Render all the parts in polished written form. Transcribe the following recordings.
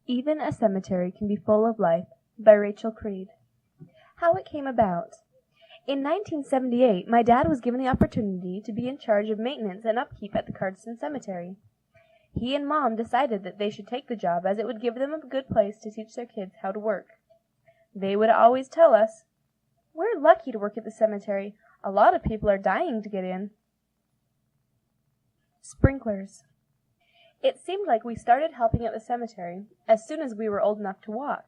Even a Cemetery Can Be Full of Life by Rachel Creed. How it came about. In 1978, my dad was given the opportunity to be in charge of maintenance and upkeep at the Cardston Cemetery. He and Mom decided that they should take the job as it would give them a good place to teach their kids how to work. They would always tell us, "We're lucky to work at the cemetery. A lot of people are dying to get in." Sprinklers. It seemed like we started helping at the cemetery as soon as we were old enough to walk.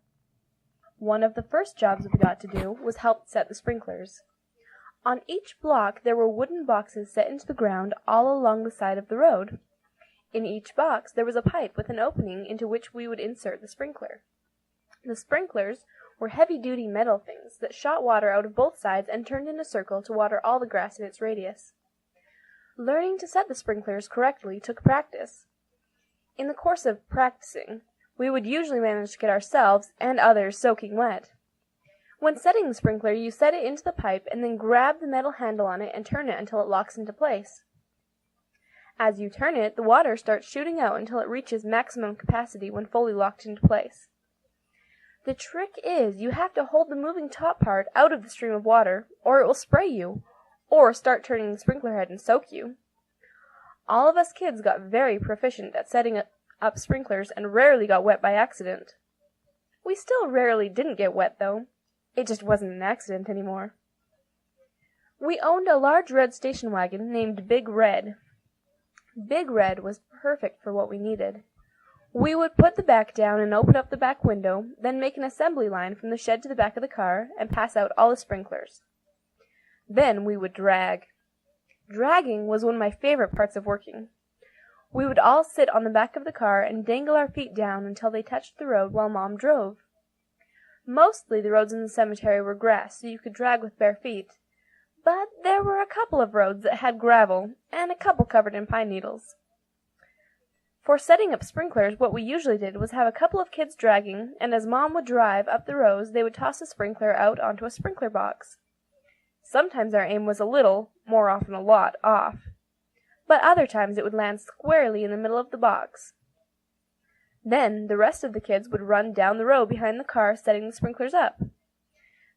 One of the first jobs we got to do was help set the sprinklers. On each block there were wooden boxes set into the ground all along the side of the road. In each box there was a pipe with an opening into which we would insert the sprinkler. The sprinklers were heavy-duty metal things that shot water out of both sides and turned in a circle to water all the grass in its radius. Learning to set the sprinklers correctly took practice. In the course of practicing, we would usually manage to get ourselves and others soaking wet. When setting the sprinkler, you set it into the pipe and then grab the metal handle on it and turn it until it locks into place. As you turn it, the water starts shooting out until it reaches maximum capacity when fully locked into place. The trick is you have to hold the moving top part out of the stream of water, or it will spray you, or start turning the sprinkler head and soak you. All of us kids got very proficient at setting up sprinklers and rarely got wet by accident. We still rarely didn't get wet, though. It just wasn't an accident anymore. We owned a large red station wagon named Big Red. Big Red was perfect for what we needed. We would put the back down and open up the back window, then make an assembly line from the shed to the back of the car and pass out all the sprinklers. Then we would drag. Dragging was one of my favorite parts of working. We would all sit on the back of the car and dangle our feet down until they touched the road while Mom drove. Mostly the roads in the cemetery were grass, so you could drag with bare feet, but there were a couple of roads that had gravel, and a couple covered in pine needles. For setting up sprinklers, what we usually did was have a couple of kids dragging, and as Mom would drive up the rows, they would toss a sprinkler out onto a sprinkler box. Sometimes our aim was a little, more often a lot, off, but other times it would land squarely in the middle of the box. Then the rest of the kids would run down the row behind the car setting the sprinklers up.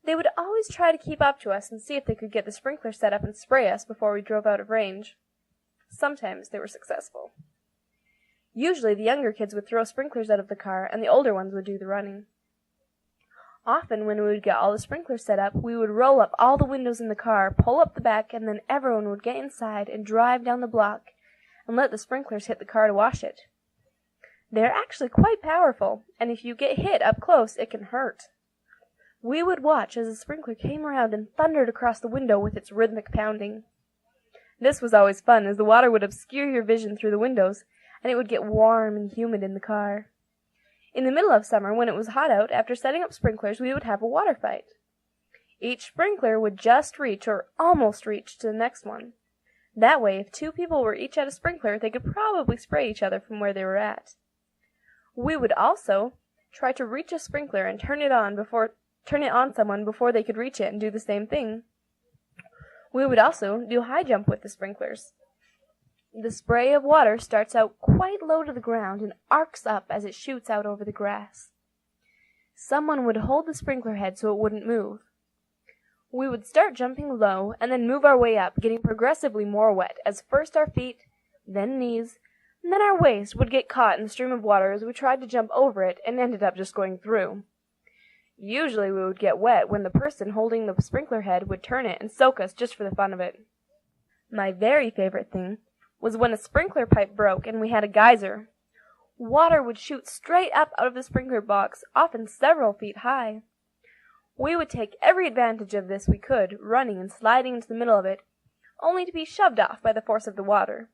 They would always try to keep up to us and see if they could get the sprinkler set up and spray us before we drove out of range. Sometimes they were successful. Usually the younger kids would throw sprinklers out of the car and the older ones would do the running. Often when we would get all the sprinklers set up, we would roll up all the windows in the car, pull up the back, and then everyone would get inside and drive down the block and let the sprinklers hit the car to wash it. They are actually quite powerful, and if you get hit up close, it can hurt. We would watch as the sprinkler came around and thundered across the window with its rhythmic pounding. This was always fun, as the water would obscure your vision through the windows, and it would get warm and humid in the car. In the middle of summer, when it was hot out, after setting up sprinklers, we would have a water fight. Each sprinkler would just reach, or almost reach, to the next one. That way, if two people were each at a sprinkler, they could probably spray each other from where they were at. We would also try to reach a sprinkler and turn it on someone before they could reach it and do the same thing. We would also do high jump with the sprinklers. The spray of water starts out quite low to the ground and arcs up as it shoots out over the grass. Someone would hold the sprinkler head so it wouldn't move. We would start jumping low and then move our way up, getting progressively more wet, as first our feet, then knees, and then our waist would get caught in the stream of water as we tried to jump over it and ended up just going through. Usually we would get wet when the person holding the sprinkler head would turn it and soak us just for the fun of it. My very favorite thing was when a sprinkler pipe broke and we had a geyser. Water would shoot straight up out of the sprinkler box, often several feet high. We would take every advantage of this we could, running and sliding into the middle of it, only to be shoved off by the force of the water.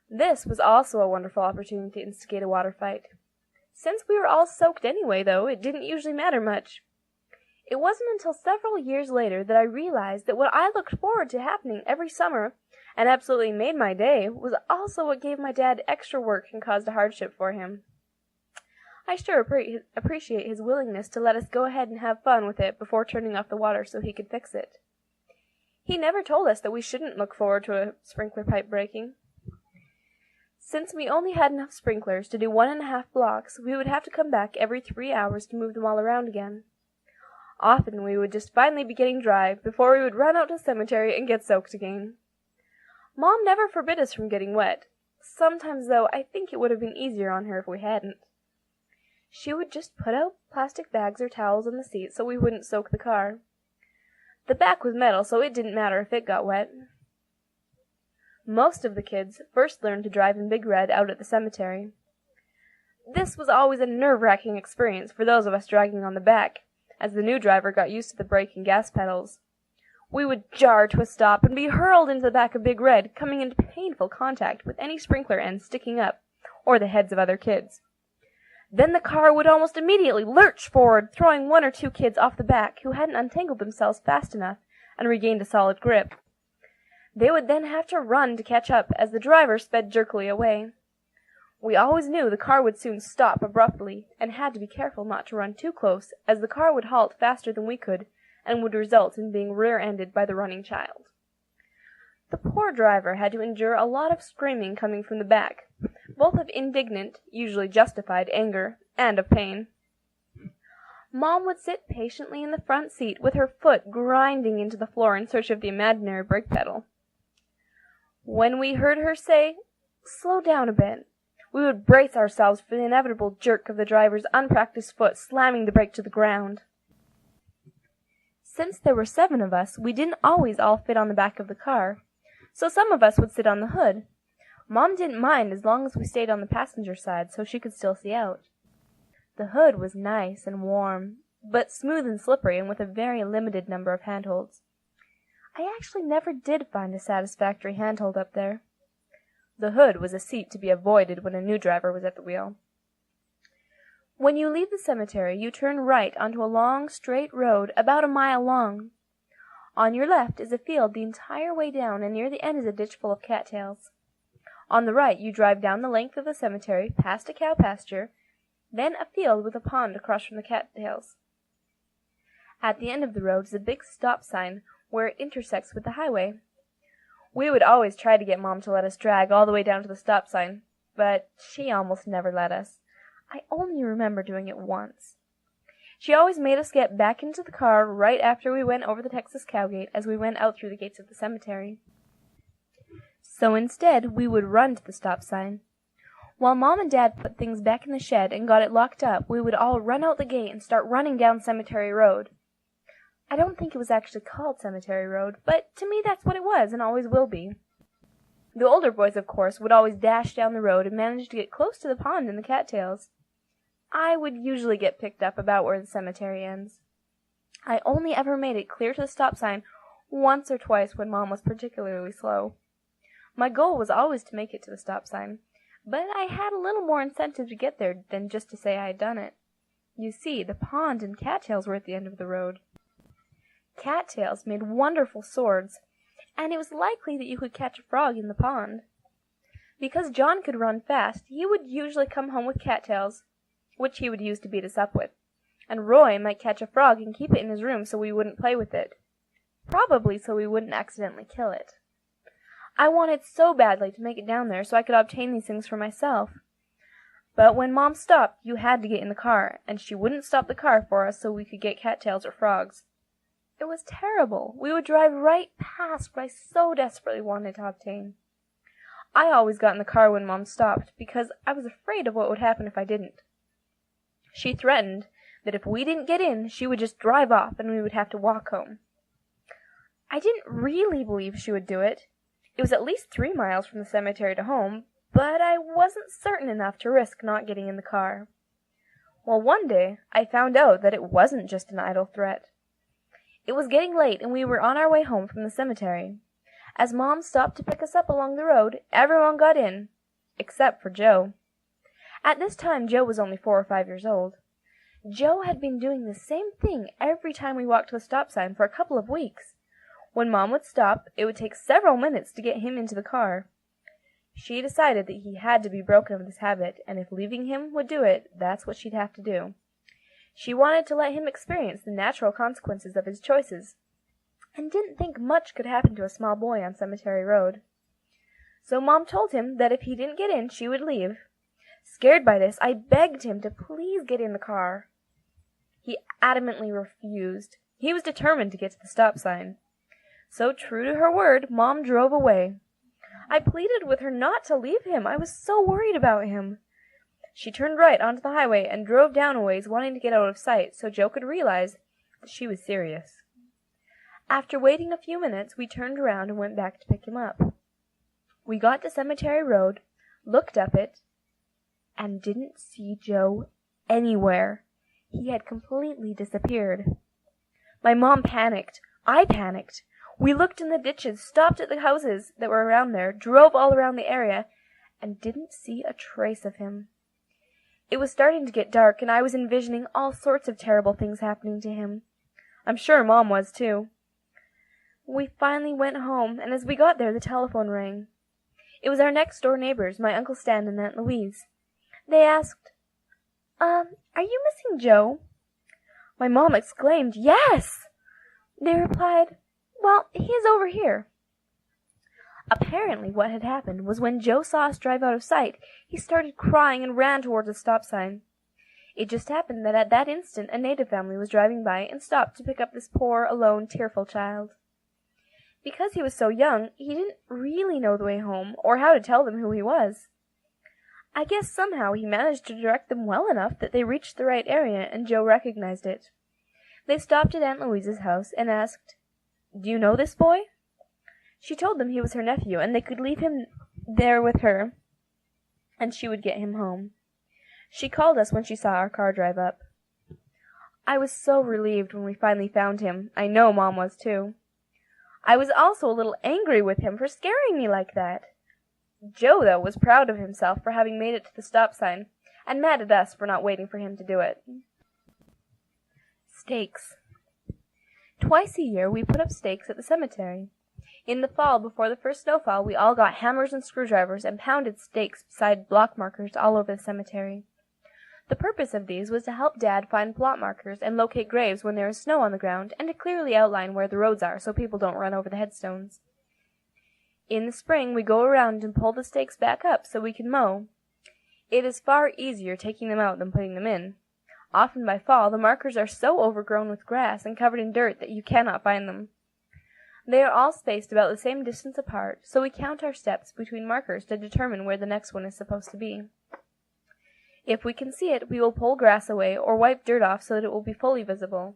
This was also a wonderful opportunity to instigate a water fight. Since we were all soaked anyway, though, it didn't usually matter much. It wasn't until several years later that I realized that what I looked forward to happening every summer and absolutely made my day was also what gave my dad extra work and caused a hardship for him. I sure appreciate his willingness to let us go ahead and have fun with it before turning off the water so he could fix it. He never told us that we shouldn't look forward to a sprinkler pipe breaking. Since we only had enough sprinklers to do 1.5 blocks, we would have to come back every 3 hours to move them all around again. Often we would just finally be getting dry before we would run out to the cemetery and get soaked again. Mom never forbid us from getting wet. Sometimes, though, I think it would have been easier on her if we hadn't. She would just put out plastic bags or towels on the seat so we wouldn't soak the car. The back was metal, so it didn't matter if it got wet. Most of the kids first learned to drive in Big Red out at the cemetery. This was always a nerve-wracking experience for those of us dragging on the back, as the new driver got used to the brake and gas pedals. We would jar to a stop and be hurled into the back of Big Red, coming into painful contact with any sprinkler ends sticking up, or the heads of other kids. Then the car would almost immediately lurch forward, throwing 1 or 2 kids off the back who hadn't untangled themselves fast enough and regained a solid grip. They would then have to run to catch up as the driver sped jerkily away. We always knew the car would soon stop abruptly, and had to be careful not to run too close, as the car would halt faster than we could, and would result in being rear-ended by the running child. The poor driver had to endure a lot of screaming coming from the back, both of indignant, usually justified, anger, and of pain. Mom would sit patiently in the front seat with her foot grinding into the floor in search of the imaginary brake pedal. When we heard her say, "Slow down a bit," we would brace ourselves for the inevitable jerk of the driver's unpracticed foot slamming the brake to the ground. Since there were 7 of us, we didn't always all fit on the back of the car, so some of us would sit on the hood. Mom didn't mind as long as we stayed on the passenger side so she could still see out. The hood was nice and warm, but smooth and slippery and with a very limited number of handholds. I actually never did find a satisfactory handhold up there. The hood was a seat to be avoided when a new driver was at the wheel. When you leave the cemetery, you turn right onto a long, straight road about a mile long. On your left is a field the entire way down, and near the end is a ditch full of cattails. On the right, you drive down the length of the cemetery, past a cow pasture, then a field with a pond across from the cattails. At the end of the road is a big stop sign where it intersects with the highway. We would always try to get Mom to let us drag all the way down to the stop sign, but she almost never let us. I only remember doing it once. She always made us get back into the car right after we went over the Texas cow gate as we went out through the gates of the cemetery. So instead, we would run to the stop sign. While Mom and Dad put things back in the shed and got it locked up, we would all run out the gate and start running down Cemetery Road. I don't think it was actually called Cemetery Road, but to me that's what it was and always will be. The older boys, of course, would always dash down the road and manage to get close to the pond and the cattails. I would usually get picked up about where the cemetery ends. I only ever made it clear to the stop sign once or twice when Mom was particularly slow. My goal was always to make it to the stop sign, but I had a little more incentive to get there than just to say I had done it. You see, the pond and cattails were at the end of the road. Cattails made wonderful swords, and it was likely that you could catch a frog in the pond. Because John could run fast, he would usually come home with cattails, which he would use to beat us up with, and Roy might catch a frog and keep it in his room so we wouldn't play with it, probably so we wouldn't accidentally kill it. I wanted so badly to make it down there so I could obtain these things for myself. But when Mom stopped, you had to get in the car, and she wouldn't stop the car for us so we could get cattails or frogs. It was terrible. We would drive right past what I so desperately wanted to obtain. I always got in the car when Mom stopped, because I was afraid of what would happen if I didn't. She threatened that if we didn't get in, she would just drive off and we would have to walk home. I didn't really believe she would do it. It was at least 3 miles from the cemetery to home, but I wasn't certain enough to risk not getting in the car. Well, one day I found out that it wasn't just an idle threat. It was getting late, and we were on our way home from the cemetery. As Mom stopped to pick us up along the road, everyone got in, except for Joe. At this time, Joe was only 4 or 5 years old. Joe had been doing the same thing every time we walked to the stop sign for a couple of weeks. When Mom would stop, it would take several minutes to get him into the car. She decided that he had to be broken of this habit, and if leaving him would do it, that's what she'd have to do. She wanted to let him experience the natural consequences of his choices, and didn't think much could happen to a small boy on Cemetery Road. So Mom told him that if he didn't get in, she would leave. Scared by this, I begged him to please get in the car. He adamantly refused. He was determined to get to the stop sign. So, true to her word, Mom drove away. I pleaded with her not to leave him. I was so worried about him. She turned right onto the highway and drove down a ways, wanting to get out of sight so Joe could realize that she was serious. After waiting a few minutes, we turned around and went back to pick him up. We got to Cemetery Road, looked up it, and didn't see Joe anywhere. He had completely disappeared. My mom panicked. I panicked. We looked in the ditches, stopped at the houses that were around there, drove all around the area, and didn't see a trace of him. It was starting to get dark, and I was envisioning all sorts of terrible things happening to him. I'm sure Mom was, too. We finally went home, and as we got there, the telephone rang. It was our next-door neighbors, my Uncle Stan and Aunt Louise. They asked, are you missing Joe? My mom exclaimed, yes! They replied, well, he is over here. Apparently what had happened was when Joe saw us drive out of sight, he started crying and ran towards the stop sign. It just happened that at that instant a native family was driving by and stopped to pick up this poor, alone, tearful child. Because he was so young, he didn't really know the way home or how to tell them who he was. I guess somehow he managed to direct them well enough that they reached the right area and Joe recognized it. They stopped at Aunt Louise's house and asked, do you know this boy? She told them he was her nephew and they could leave him there with her and she would get him home. She called us when she saw our car drive up. I was so relieved when we finally found him. I know Mom was too. I was also a little angry with him for scaring me like that. Joe, though, was proud of himself for having made it to the stop sign, and mad at us for not waiting for him to do it. Stakes. Twice a year we put up stakes at the cemetery. In the fall, before the first snowfall, we all got hammers and screwdrivers and pounded stakes beside block markers all over the cemetery. The purpose of these was to help Dad find plot markers and locate graves when there is snow on the ground, and to clearly outline where the roads are so people don't run over the headstones. In the spring, we go around and pull the stakes back up so we can mow. It is far easier taking them out than putting them in. Often by fall, the markers are so overgrown with grass and covered in dirt that you cannot find them. They are all spaced about the same distance apart, so we count our steps between markers to determine where the next one is supposed to be. If we can see it, we will pull grass away or wipe dirt off so that it will be fully visible.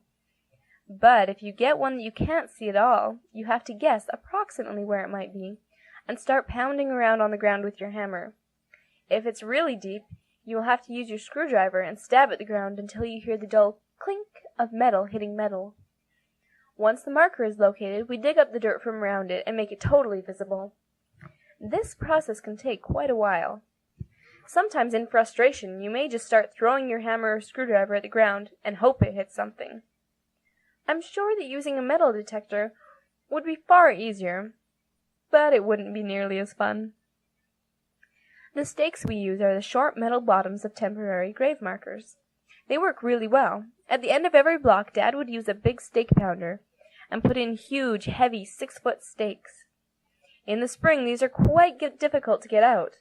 But if you get one that you can't see at all, you have to guess approximately where it might be, and start pounding around on the ground with your hammer. If it's really deep, you will have to use your screwdriver and stab at the ground until you hear the dull clink of metal hitting metal. Once the marker is located, we dig up the dirt from around it and make it totally visible. This process can take quite a while. Sometimes in frustration, you may just start throwing your hammer or screwdriver at the ground and hope it hits something. I'm sure that using a metal detector would be far easier, but it wouldn't be nearly as fun. The stakes we use are the short metal bottoms of temporary grave markers. They work really well. At the end of every block, Dad would use a big stake pounder and put in huge, heavy 6-foot stakes. In the spring, these are quite difficult to get out.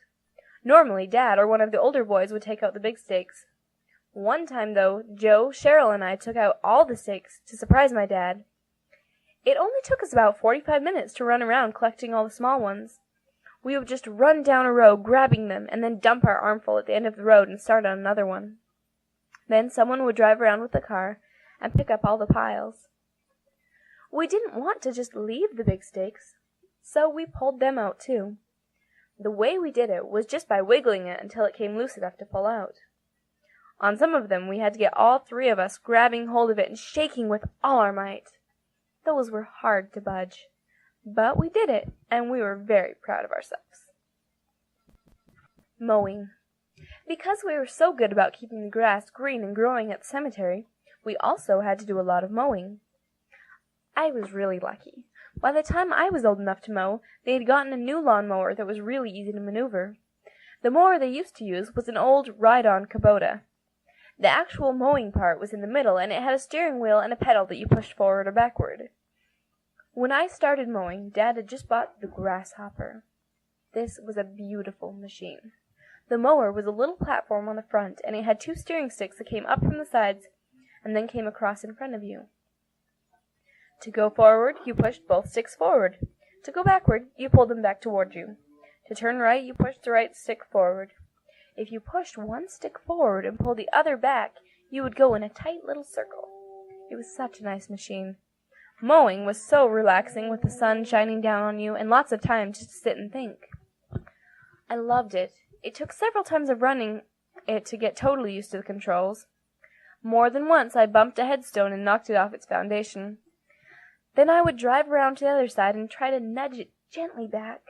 Normally, Dad or one of the older boys would take out the big stakes. One time, though, Joe, Cheryl, and I took out all the stakes to surprise my dad. It only took us about 45 minutes to run around collecting all the small ones. We would just run down a row, grabbing them, and then dump our armful at the end of the road and start on another one. Then someone would drive around with the car and pick up all the piles. We didn't want to just leave the big stakes, so we pulled them out too. The way we did it was just by wiggling it until it came loose enough to pull out. On some of them we had to get all 3 of us grabbing hold of it and shaking with all our might. Those were hard to budge, but we did it, and we were very proud of ourselves. Mowing. Because we were so good about keeping the grass green and growing at the cemetery, we also had to do a lot of mowing. I was really lucky. By the time I was old enough to mow, they had gotten a new lawnmower that was really easy to maneuver. The mower they used to use was an old ride-on Kubota. The actual mowing part was in the middle, and it had a steering wheel and a pedal that you pushed forward or backward. When I started mowing, Dad had just bought the grasshopper. This was a beautiful machine. The mower was a little platform on the front, and it had 2 steering sticks that came up from the sides and then came across in front of you. To go forward, you pushed both sticks forward. To go backward, you pulled them back toward you. To turn right, you pushed the right stick forward. If you pushed one stick forward and pulled the other back, you would go in a tight little circle. It was such a nice machine. Mowing was so relaxing with the sun shining down on you and lots of time just to sit and think. I loved it. It took several times of running it to get totally used to the controls. More than once I bumped a headstone and knocked it off its foundation. Then I would drive around to the other side and try to nudge it gently back.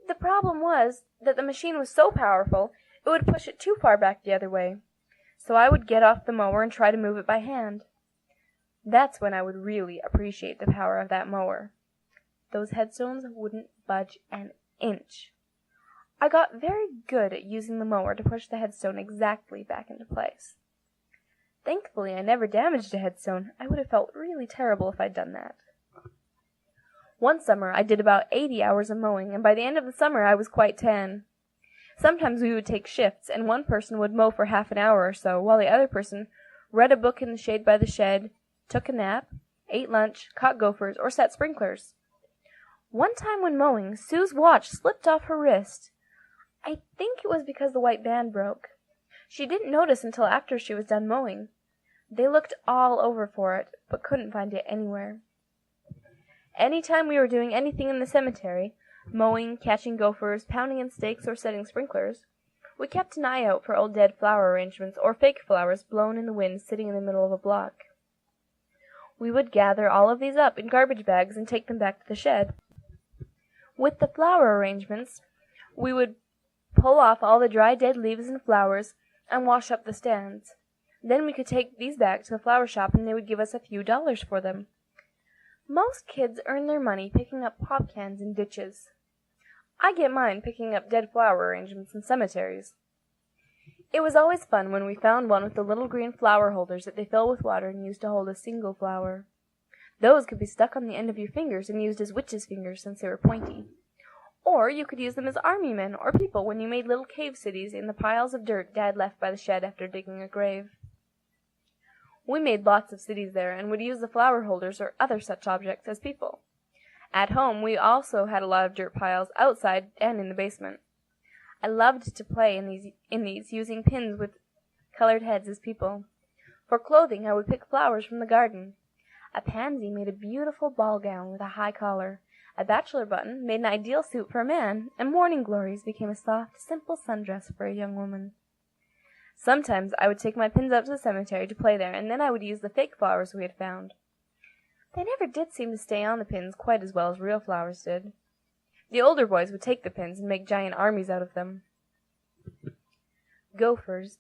The problem was that the machine was so powerful it would push it too far back the other way. So I would get off the mower and try to move it by hand. That's when I would really appreciate the power of that mower. Those headstones wouldn't budge an inch. I got very good at using the mower to push the headstone exactly back into place. Thankfully, I never damaged a headstone. I would have felt really terrible if I'd done that. One summer, I did about 80 hours of mowing, and by the end of the summer, I was quite tan. Sometimes we would take shifts, and one person would mow for half an hour or so, while the other person read a book in the shade by the shed, took a nap, ate lunch, caught gophers, or set sprinklers. One time when mowing, Sue's watch slipped off her wrist. I think it was because the white band broke. She didn't notice until after she was done mowing. They looked all over for it, but couldn't find it anywhere. Any time we were doing anything in the cemetery, mowing, catching gophers, pounding in stakes, or setting sprinklers, we kept an eye out for old dead flower arrangements or fake flowers blown in the wind sitting in the middle of a block. We would gather all of these up in garbage bags and take them back to the shed. With the flower arrangements, we would pull off all the dry dead leaves and flowers and wash up the stands. Then we could take these back to the flower shop and they would give us a few dollars for them. Most kids earn their money picking up pop cans in ditches. I get mine picking up dead flower arrangements in cemeteries. It was always fun when we found one with the little green flower holders that they fill with water and use to hold a single flower. Those could be stuck on the end of your fingers and used as witches' fingers since they were pointy. Or you could use them as army men or people when you made little cave cities in the piles of dirt Dad left by the shed after digging a grave. We made lots of cities there and would use the flower holders or other such objects as people. At home, we also had a lot of dirt piles outside and in the basement. I loved to play in these using pins with colored heads as people. For clothing, I would pick flowers from the garden. A pansy made a beautiful ball gown with a high collar. A bachelor button made an ideal suit for a man, and morning glories became a soft, simple sundress for a young woman. Sometimes I would take my pins up to the cemetery to play there, and then I would use the fake flowers we had found. They never did seem to stay on the pins quite as well as real flowers did. The older boys would take the pins and make giant armies out of them. Gophers.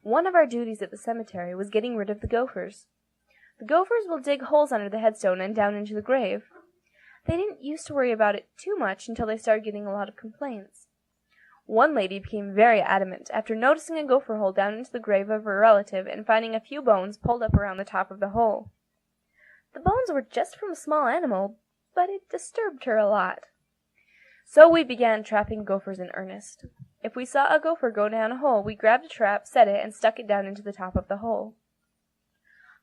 One of our duties at the cemetery was getting rid of the gophers. The gophers will dig holes under the headstone and down into the grave. They didn't used to worry about it too much until they started getting a lot of complaints. One lady became very adamant after noticing a gopher hole down into the grave of her relative and finding a few bones pulled up around the top of the hole. The bones were just from a small animal, but it disturbed her a lot. So we began trapping gophers in earnest. If we saw a gopher go down a hole, we grabbed a trap, set it, and stuck it down into the top of the hole.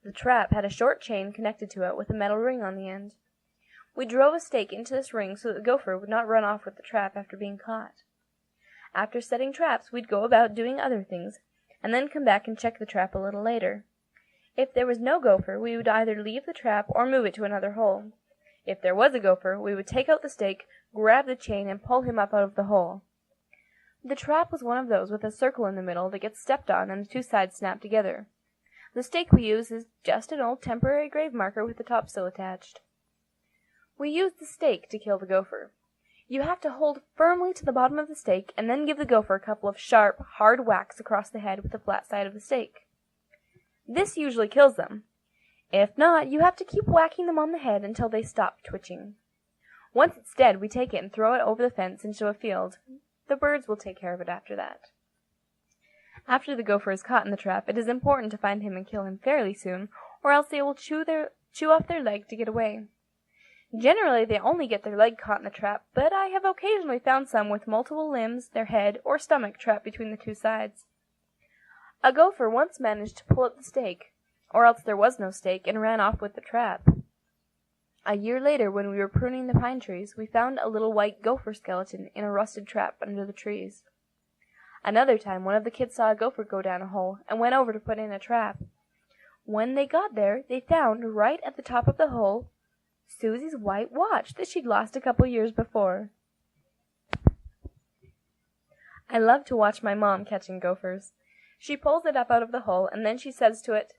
The trap had a short chain connected to it with a metal ring on the end. We drove a stake into this ring so that the gopher would not run off with the trap after being caught. After setting traps, we'd go about doing other things, and then come back and check the trap a little later. If there was no gopher, we would either leave the trap or move it to another hole. If there was a gopher, we would take out the stake, grab the chain, and pull him up out of the hole. The trap was one of those with a circle in the middle that gets stepped on and the two sides snap together. The stake we use is just an old temporary grave marker with the top still attached. We use the stake to kill the gopher. You have to hold firmly to the bottom of the stake and then give the gopher a couple of sharp, hard whacks across the head with the flat side of the stake. This usually kills them. If not, you have to keep whacking them on the head until they stop twitching. Once it's dead, we take it and throw it over the fence into a field. The birds will take care of it after that. After the gopher is caught in the trap, it is important to find him and kill him fairly soon, or else they will chew off their leg to get away. Generally, they only get their leg caught in the trap, but I have occasionally found some with multiple limbs, their head or stomach trapped between the two sides. A gopher once managed to pull up the stake, or else there was no stake, and ran off with the trap. A year later, when we were pruning the pine trees, we found a little white gopher skeleton in a rusted trap under the trees. Another time, one of the kids saw a gopher go down a hole, and went over to put in a trap. When they got there, they found, right at the top of the hole, Susie's white watch that she'd lost a couple years before. I love to watch my mom catching gophers. She pulls it up out of the hole, and then she says to it,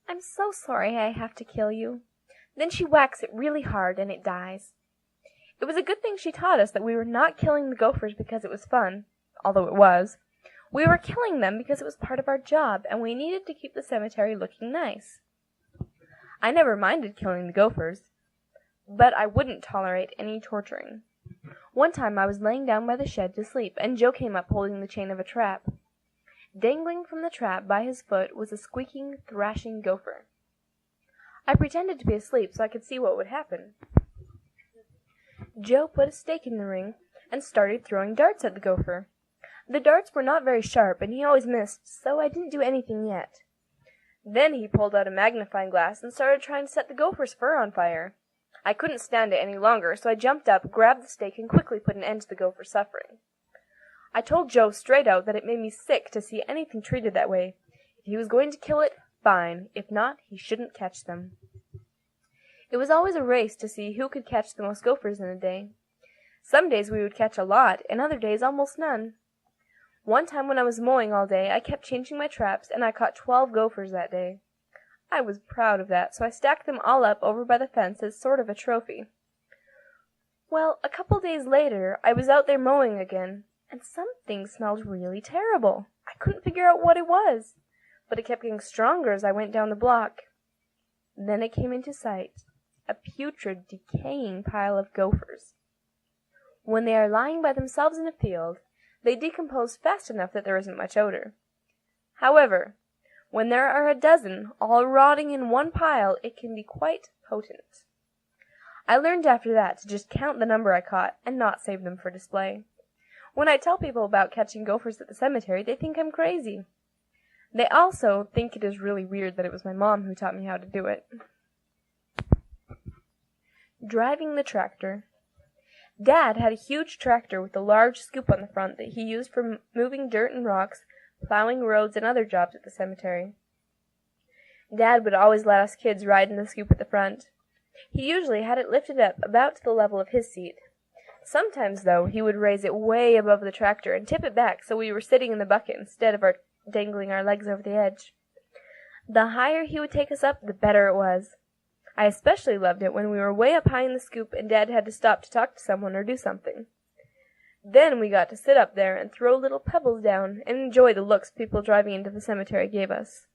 "I'm so sorry I have to kill you." Then she whacks it really hard, and it dies. It was a good thing she taught us that we were not killing the gophers because it was fun, although it was. We were killing them because it was part of our job, and we needed to keep the cemetery looking nice. I never minded killing the gophers, but I wouldn't tolerate any torturing. One time I was laying down by the shed to sleep, and Joe came up holding the chain of a trap. Dangling from the trap by his foot was a squeaking, thrashing gopher. I pretended to be asleep so I could see what would happen. Joe put a stake in the ring and started throwing darts at the gopher. The darts were not very sharp, and he always missed, so I didn't do anything yet. Then he pulled out a magnifying glass and started trying to set the gopher's fur on fire. I couldn't stand it any longer, so I jumped up, grabbed the stake, and quickly put an end to the gopher's suffering. I told Joe straight out that it made me sick to see anything treated that way. If he was going to kill it, fine. If not, he shouldn't catch them. It was always a race to see who could catch the most gophers in a day. Some days we would catch a lot, and other days almost none. One time when I was mowing all day, I kept changing my traps, and I caught 12 gophers that day. I was proud of that, so I stacked them all up over by the fence as sort of a trophy. Well, a couple days later, I was out there mowing again, and something smelled really terrible. I couldn't figure out what it was, but it kept getting stronger as I went down the block. Then it came into sight, a putrid, decaying pile of gophers. When they are lying by themselves in a field, they decompose fast enough that there isn't much odor. However, when there are a dozen all rotting in one pile, it can be quite potent. I learned after that to just count the number I caught and not save them for display. When I tell people about catching gophers at the cemetery, they think I'm crazy. They also think it is really weird that it was my mom who taught me how to do it. Driving the tractor. Dad had a huge tractor with a large scoop on the front that he used for moving dirt and rocks, plowing roads, and other jobs at the cemetery. Dad would always let us kids ride in the scoop at the front. He usually had it lifted up about to the level of his seat. Sometimes, though, he would raise it way above the tractor and tip it back so we were sitting in the bucket instead of dangling our legs over the edge. The higher he would take us up, the better it was. I especially loved it when we were way up high in the scoop and Dad had to stop to talk to someone or do something. Then we got to sit up there and throw little pebbles down and enjoy the looks people driving into the cemetery gave us.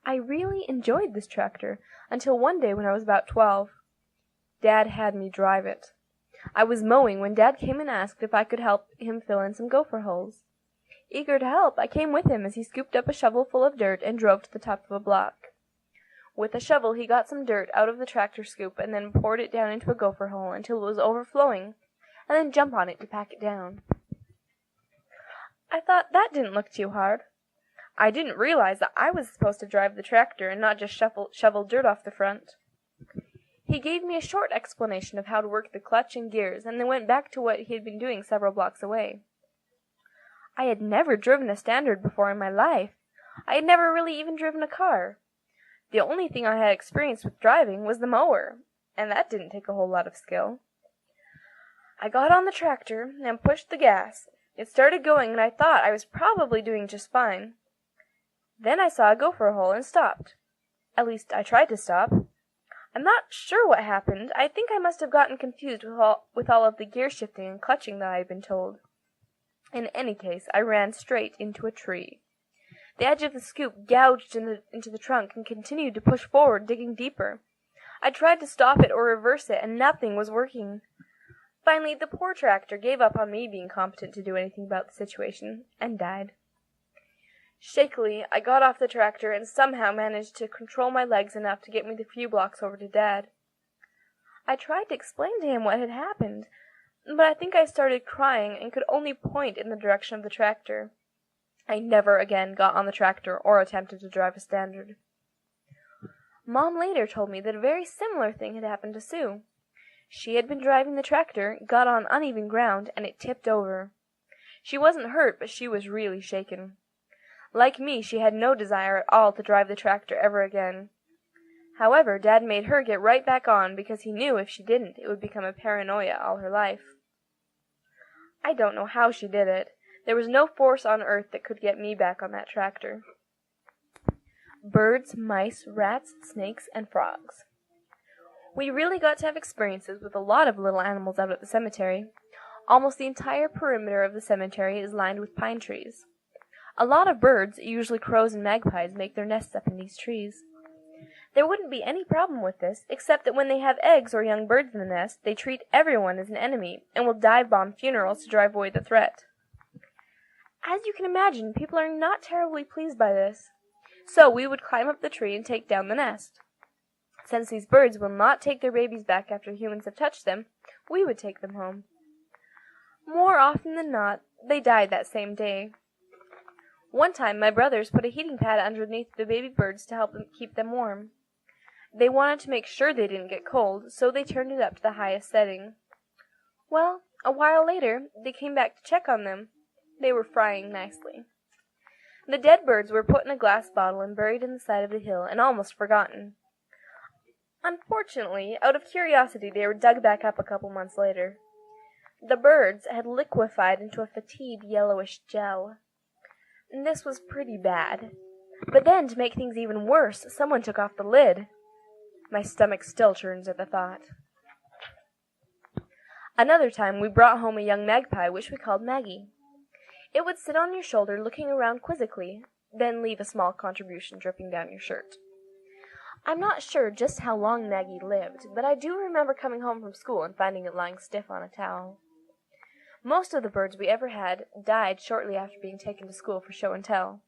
I really enjoyed this tractor until one day when I was about 12. Dad had me drive it. I was mowing when Dad came and asked if I could help him fill in some gopher holes. Eager to help, I came with him as he scooped up a shovel full of dirt and drove to the top of a block. With a shovel, he got some dirt out of the tractor scoop and then poured it down into a gopher hole until it was overflowing, and then jumped on it to pack it down. I thought that didn't look too hard. I didn't realize that I was supposed to drive the tractor and not just shovel dirt off the front. He gave me a short explanation of how to work the clutch and gears, and then went back to what he had been doing several blocks away. I had never driven a standard before in my life. I had never really even driven a car. The only thing I had experience with driving was the mower, and that didn't take a whole lot of skill. I got on the tractor and pushed the gas. It started going, and I thought I was probably doing just fine. Then I saw a gopher hole and stopped. At least I tried to stop. I'm not sure what happened. I think I must have gotten confused with all of the gear shifting and clutching that I had been told. In any case, I ran straight into a tree. The edge of the scoop gouged into the trunk and continued to push forward, digging deeper. I tried to stop it or reverse it, and nothing was working. Finally, the poor tractor gave up on me being competent to do anything about the situation, and died. Shakily, I got off the tractor and somehow managed to control my legs enough to get me the few blocks over to Dad. I tried to explain to him what had happened, but I think I started crying and could only point in the direction of the tractor. I never again got on the tractor or attempted to drive a standard. Mom later told me that a very similar thing had happened to Sue. She had been driving the tractor, got on uneven ground, and it tipped over. She wasn't hurt, but she was really shaken. Like me, she had no desire at all to drive the tractor ever again. However, Dad made her get right back on because he knew if she didn't, it would become a paranoia all her life. I don't know how she did it. There was no force on earth that could get me back on that tractor. Birds, mice, rats, snakes, and frogs. We really got to have experiences with a lot of little animals out at the cemetery. Almost the entire perimeter of the cemetery is lined with pine trees. A lot of birds, usually crows and magpies, make their nests up in these trees. There wouldn't be any problem with this, except that when they have eggs or young birds in the nest, they treat everyone as an enemy and will dive bomb funerals to drive away the threat. As you can imagine, people are not terribly pleased by this. So we would climb up the tree and take down the nest. Since these birds will not take their babies back after humans have touched them, we would take them home. More often than not, they died that same day. One time, my brothers put a heating pad underneath the baby birds to help them keep them warm. They wanted to make sure they didn't get cold, so they turned it up to the highest setting. Well, a while later, they came back to check on them. They were frying nicely. The dead birds were put in a glass bottle and buried in the side of the hill and almost forgotten. Unfortunately, out of curiosity, they were dug back up a couple months later. The birds had liquefied into a fetid yellowish gel. And this was pretty bad. But then, to make things even worse, someone took off the lid. My stomach still churns at the thought. Another time, we brought home a young magpie, which we called Maggie. It would sit on your shoulder looking around quizzically, then leave a small contribution dripping down your shirt. I'm not sure just how long Maggie lived, but I do remember coming home from school and finding it lying stiff on a towel. Most of the birds we ever had died shortly after being taken to school for show and tell.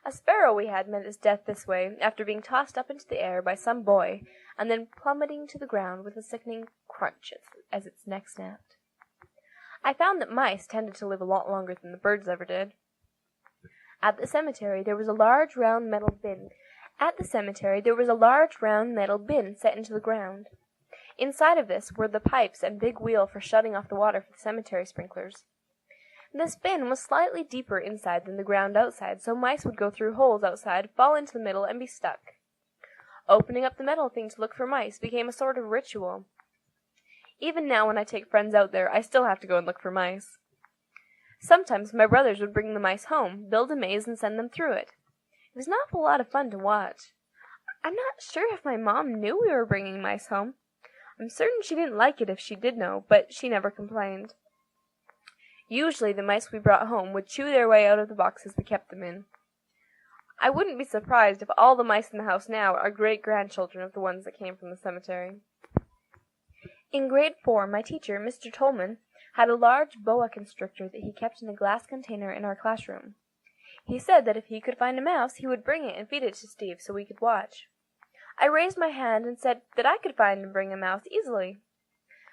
A sparrow we had met its death this way, after being tossed up into the air by some boy, and then plummeting to the ground with a sickening crunch as its neck snapped. I found that mice tended to live a lot longer than the birds ever did. At the cemetery there was a large round metal bin set into the ground. Inside of this were the pipes and big wheel for shutting off the water for the cemetery sprinklers. This bin was slightly deeper inside than the ground outside, so mice would go through holes outside, fall into the middle, and be stuck. Opening up the metal thing to look for mice became a sort of ritual. Even now when I take friends out there, I still have to go and look for mice. Sometimes my brothers would bring the mice home, build a maze, and send them through it. It was an awful lot of fun to watch. I'm not sure if my mom knew we were bringing mice home. I'm certain she didn't like it if she did know, but she never complained. Usually the mice we brought home would chew their way out of the boxes we kept them in. I wouldn't be surprised if all the mice in the house now are great-grandchildren of the ones that came from the cemetery. In grade 4, my teacher, Mr. Tolman, had a large boa constrictor that he kept in a glass container in our classroom. He said that if he could find a mouse, he would bring it and feed it to Steve so we could watch. I raised my hand and said that I could find and bring a mouse easily.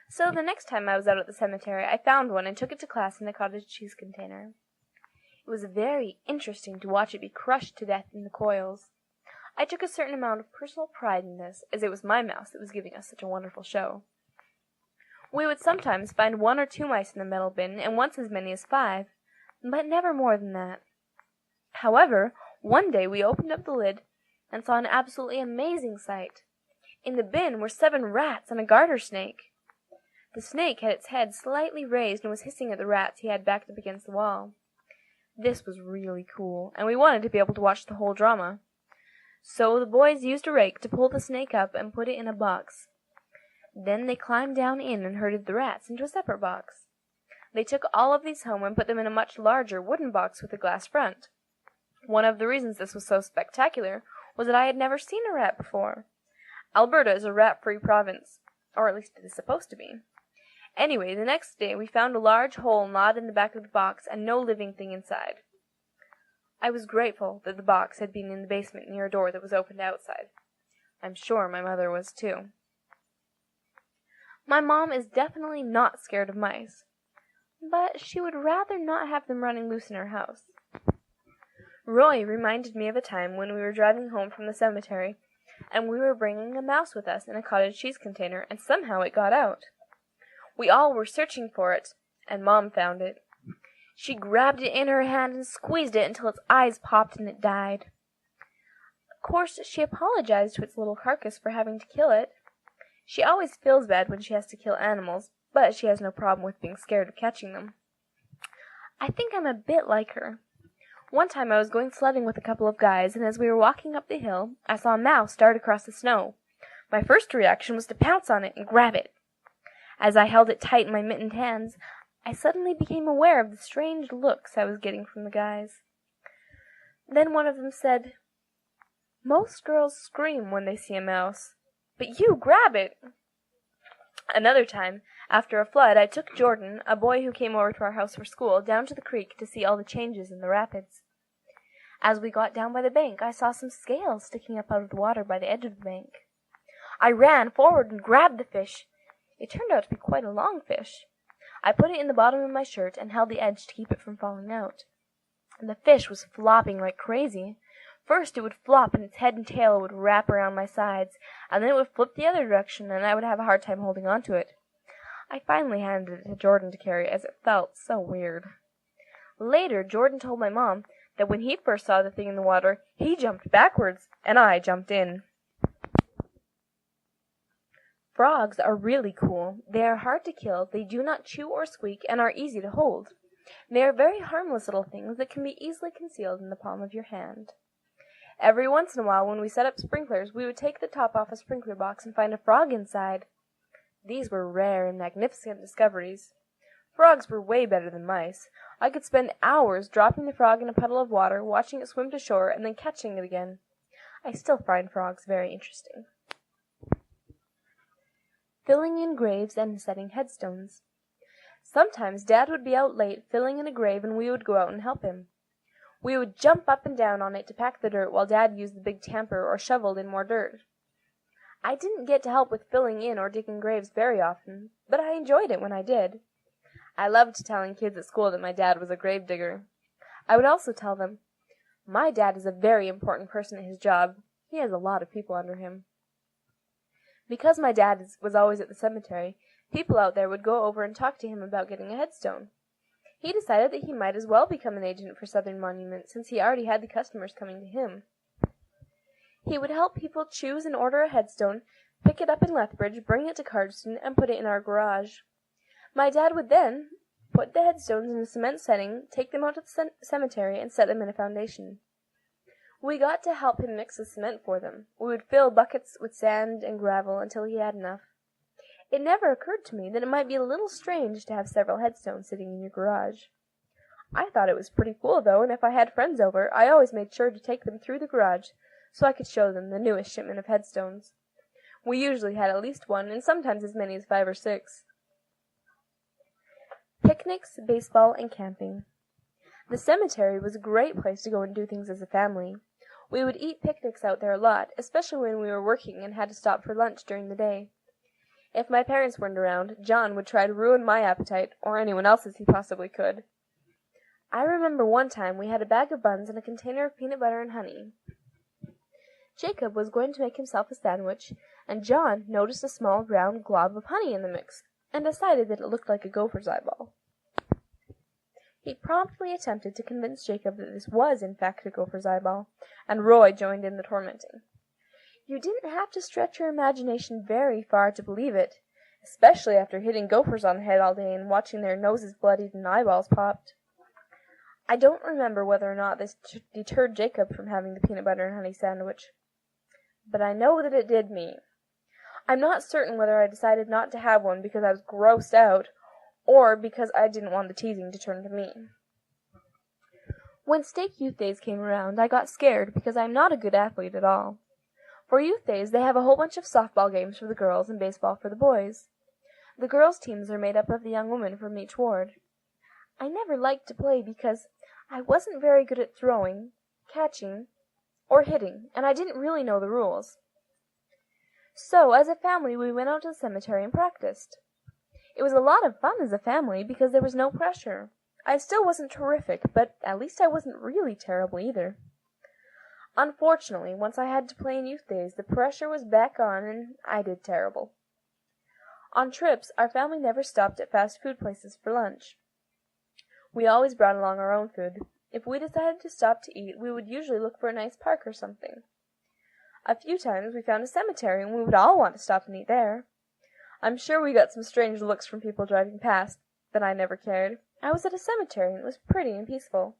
So the next time I was out at the cemetery, I found one and took it to class in a cottage cheese container. It was very interesting to watch it be crushed to death in the coils. I took a certain amount of personal pride in this, as it was my mouse that was giving us such a wonderful show. We would sometimes find 1 or 2 mice in the metal bin, and once as many as 5, but never more than that. However, one day we opened up the lid and saw an absolutely amazing sight. In the bin were 7 rats and a garter snake. The snake had its head slightly raised and was hissing at the rats he had backed up against the wall. This was really cool, and we wanted to be able to watch the whole drama. So the boys used a rake to pull the snake up and put it in a box. Then they climbed down in and herded the rats into a separate box. They took all of these home and put them in a much larger wooden box with a glass front. One of the reasons this was so spectacular was that I had never seen a rat before. Alberta is a rat-free province, or at least it is supposed to be. Anyway, the next day we found a large hole gnawed in the back of the box and no living thing inside. I was grateful that the box had been in the basement near a door that was open to outside. I'm sure my mother was too. My mom is definitely not scared of mice, but she would rather not have them running loose in her house. Roy reminded me of a time when we were driving home from the cemetery, and we were bringing a mouse with us in a cottage cheese container, and somehow it got out. We all were searching for it, and Mom found it. She grabbed it in her hand and squeezed it until its eyes popped and it died. Of course, she apologized to its little carcass for having to kill it. She always feels bad when she has to kill animals, but she has no problem with being scared of catching them. I think I'm a bit like her. One time I was going sledding with a couple of guys, and as we were walking up the hill, I saw a mouse dart across the snow. My first reaction was to pounce on it and grab it. As I held it tight in my mittened hands, I suddenly became aware of the strange looks I was getting from the guys. Then one of them said, "Most girls scream when they see a mouse, but you grab it." Another time, after a flood, I took Jordan, a boy who came over to our house for school, down to the creek to see all the changes in the rapids. As we got down by the bank, I saw some scales sticking up out of the water by the edge of the bank. I ran forward and grabbed the fish. It turned out to be quite a long fish. I put it in the bottom of my shirt and held the edge to keep it from falling out. The fish was flopping like crazy. First it would flop and its head and tail would wrap around my sides, and then it would flip the other direction and I would have a hard time holding on to it. I finally handed it to Jordan to carry as it felt so weird. Later, Jordan told my mom that when he first saw the thing in the water, he jumped backwards and I jumped in. Frogs are really cool. They are hard to kill, they do not chew or squeak, and are easy to hold. They are very harmless little things that can be easily concealed in the palm of your hand. Every once in a while, when we set up sprinklers, we would take the top off a sprinkler box and find a frog inside. These were rare and magnificent discoveries. Frogs were way better than mice. I could spend hours dropping the frog in a puddle of water, watching it swim to shore, and then catching it again. I still find frogs very interesting. Filling in graves and setting headstones. Sometimes Dad would be out late filling in a grave and we would go out and help him. We would jump up and down on it to pack the dirt while Dad used the big tamper or shoveled in more dirt. I didn't get to help with filling in or digging graves very often, but I enjoyed it when I did. I loved telling kids at school that my dad was a grave digger. I would also tell them, "My dad is a very important person at his job. He has a lot of people under him." Because my dad was always at the cemetery, people out there would go over and talk to him about getting a headstone. He decided that he might as well become an agent for Southern Monument, since he already had the customers coming to him. He would help people choose and order a headstone, pick it up in Lethbridge, bring it to Cardston, and put it in our garage. My dad would then put the headstones in a cement setting, take them out to the cemetery, and set them in a foundation. We got to help him mix the cement for them. We would fill buckets with sand and gravel until he had enough. It never occurred to me that it might be a little strange to have several headstones sitting in your garage. I thought it was pretty cool, though, and if I had friends over, I always made sure to take them through the garage so I could show them the newest shipment of headstones. We usually had at least one, and sometimes as many as 5 or 6. Picnics, baseball, and camping. The cemetery was a great place to go and do things as a family. We would eat picnics out there a lot, especially when we were working and had to stop for lunch during the day. If my parents weren't around, John would try to ruin my appetite, or anyone else's he possibly could. I remember one time we had a bag of buns and a container of peanut butter and honey. Jacob was going to make himself a sandwich, and John noticed a small round glob of honey in the mix, and decided that it looked like a gopher's eyeball. He promptly attempted to convince Jacob that this was in fact a gopher's eyeball, and Roy joined in the tormenting. You didn't have to stretch your imagination very far to believe it, especially after hitting gophers on the head all day and watching their noses bloodied and eyeballs popped. I don't remember whether or not this deterred Jacob from having the peanut butter and honey sandwich, but I know that it did me. I'm not certain whether I decided not to have one because I was grossed out, or because I didn't want the teasing to turn to me. When stake youth days came around, I got scared because I'm not a good athlete at all. For youth days, they have a whole bunch of softball games for the girls and baseball for the boys. The girls' teams are made up of the young women from each ward. I never liked to play because I wasn't very good at throwing, catching, or hitting, and I didn't really know the rules. So, as a family, we went out to the cemetery and practiced. It was a lot of fun as a family because there was no pressure. I still wasn't terrific, but at least I wasn't really terrible either. Unfortunately, once I had to play in youth days, the pressure was back on and I did terrible. On trips, our family never stopped at fast food places for lunch. We always brought along our own food. If we decided to stop to eat, we would usually look for a nice park or something. A few times we found a cemetery and we would all want to stop and eat there. I'm sure we got some strange looks from people driving past, but I never cared. I was at a cemetery and it was pretty and peaceful.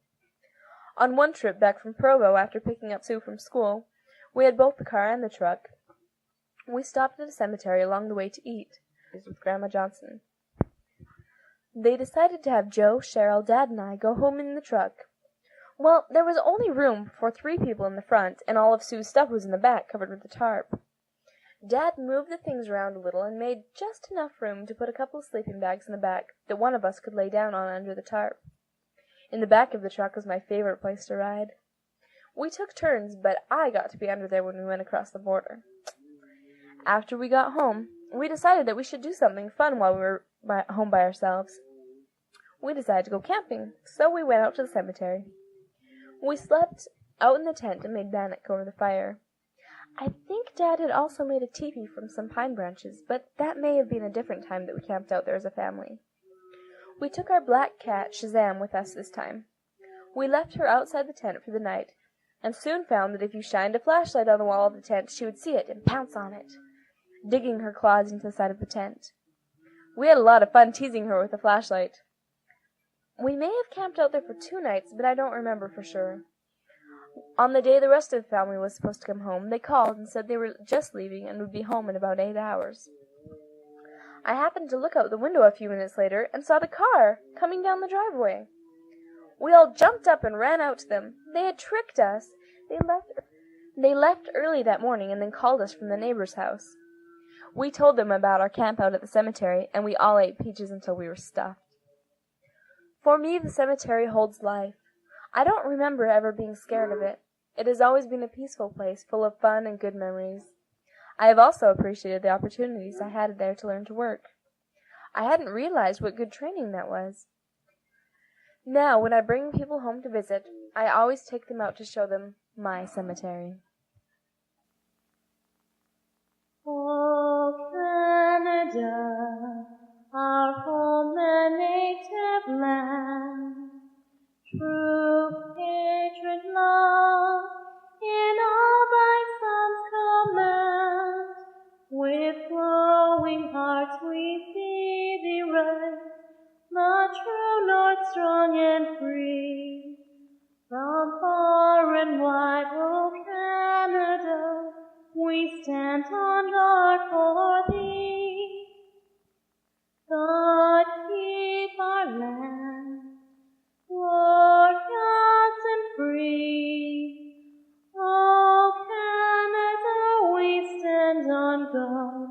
On one trip back from Provo after picking up Sue from school, we had both the car and the truck. We stopped at a cemetery along the way to eat with Grandma Johnson. They decided to have Joe, Cheryl, Dad, and I go home in the truck. Well, there was only room for 3 people in the front, and all of Sue's stuff was in the back, covered with a tarp. Dad moved the things around a little and made just enough room to put a couple of sleeping bags in the back that one of us could lay down on under the tarp. In the back of the truck was my favorite place to ride. We took turns, but I got to be under there when we went across the border. After we got home, we decided that we should do something fun while we were home by ourselves. We decided to go camping, so we went out to the cemetery. We slept out in the tent and made bannock over the fire. I think Dad had also made a teepee from some pine branches, but that may have been a different time that we camped out there as a family. We took our black cat, Shazam, with us this time. We left her outside the tent for the night, and soon found that if you shined a flashlight on the wall of the tent, she would see it and pounce on it, digging her claws into the side of the tent. We had a lot of fun teasing her with the flashlight. We may have camped out there for 2 nights, but I don't remember for sure. On the day the rest of the family was supposed to come home, they called and said they were just leaving and would be home in about 8 hours. I happened to look out the window a few minutes later and saw the car coming down the driveway. We all jumped up and ran out to them. They had tricked us. They left early that morning and then called us from the neighbor's house. We told them about our camp out at the cemetery, and we all ate peaches until we were stuffed. For me, the cemetery holds life. I don't remember ever being scared of it. It has always been a peaceful place, full of fun and good memories. I have also appreciated the opportunities I had there to learn to work. I hadn't realized what good training that was. Now, when I bring people home to visit, I always take them out to show them my cemetery. Oh, Canada, our home and native land, true patriot love in all thy sons command. With glowing hearts we see thee rise, the true north strong and free. From far and wide, O Canada, we stand on guard for thee. God keep our land glorious and free. O Canada, we stand on guard